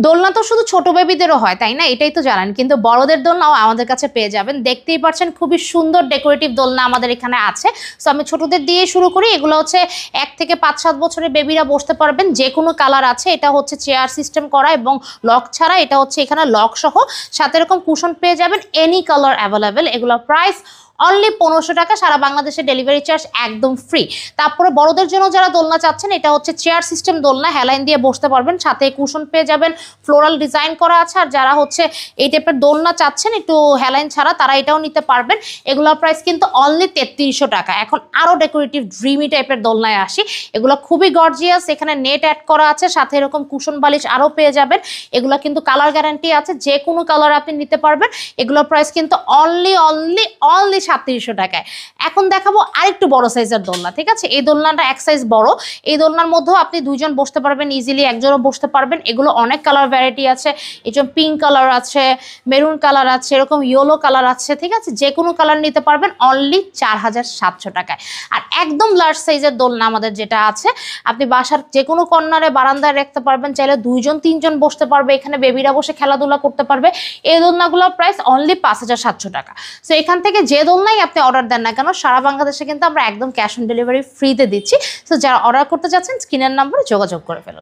দোলনা তো শুধু ছোট বেবিদেরও হয়, তাই না? এটাই তো জানেন, কিন্তু বড়দের দোলনাও আমাদের কাছে পেয়ে যাবেন। দেখতেই পাচ্ছেন খুবই সুন্দর ডেকোরেটিভ দোলনা আমাদের এখানে আছে। সো আমি ছোটদের দিয়ে শুরু করি। এগুলো হচ্ছে 1 থেকে 5-7 বছরের বেবিরা বসতে পারবেন। যে কোনো কালার আছে। এটা হচ্ছে চেয়ার সিস্টেম করা এবং লক ছাড়া। এটা হচ্ছে এখানে লক সহ, সাথে এরকম কুশন পেয়ে যাবেন, এনি কালার অ্যাভেলেবেল। এগুলোর প্রাইস অনলি 1500 টাকা, সারা বাংলাদেশে ডেলিভারি চার্জ একদম ফ্রি। তারপরে বড়দের জন্য যারা দোলনা চাচ্ছেন, এটা হচ্ছে চেয়ার সিস্টেম দোলনা, হেলাইন দিয়ে বসতে পারবেন, সাথে কুশন পেয়ে যাবেন, ফ্লোরাল ডিজাইন করা আছে। আর যারা হচ্ছে এই টাইপের দোলনা চাচ্ছেন একটু হেলাইন ছাড়া, তারা এটাও নিতে পারবেন। এগুলোর প্রাইস কিন্তু অনলি 3300 টাকা। এখন আরও ডেকোরেটিভ ড্রিমি টাইপের দোলনায় আসি। এগুলো খুবই গর্জিয়াস, এখানে নেট অ্যাড করা আছে, সাথে এরকম কুশন বালিশ আরও পেয়ে যাবেন। এগুলো কিন্তু কালার গ্যারান্টি আছে, যে কোনো কালার আপনি নিতে পারবেন। এগুলোর প্রাইস কিন্তু অনলি 3700 টাকায়। এখন দেখাবো আরেকটু বড় সাইজের দোলনা, ঠিক আছে? এই দোলনাটা এক সাইজ বড়। এই দোলনার মধ্যেও আপনি দুইজন বসতে পারবেন ইজিলি, একজনও বসতে পারবেন। এগুলো অনেক কালার ভ্যারাইটি আছে, এরকম পিঙ্ক কালার আছে, মেরুন কালার আছে, এরকম ইয়েলো কালার আছে, ঠিক আছে? যে কোনো কালার নিতে পারবেন অনলি 4700 টাকায়। আর একদম লার্জ সাইজের দোলনা আমাদের যেটা আছে, আপনি বাসার যে কোনো কর্নারে বারান্দায় রাখতে পারবেন, চাইলে 2-3জন বসতে পারবে, এখানে বেবিরা বসে খেলাধুলা করতে পারবে। এই দোলনাগুলোর প্রাইস অনলি 5700 টাকা। সো এখান থেকে যে দোলনাই আপনি অর্ডার দেন না কেন, সারা বাংলাদেশে কিন্তু আমরা একদম ক্যাশ অন ডেলিভারি ফ্রিতে দিচ্ছি। সো যারা অর্ডার করতে যাচ্ছেন, স্ক্রিনের নাম্বারে যোগাযোগ করে ফেলুন।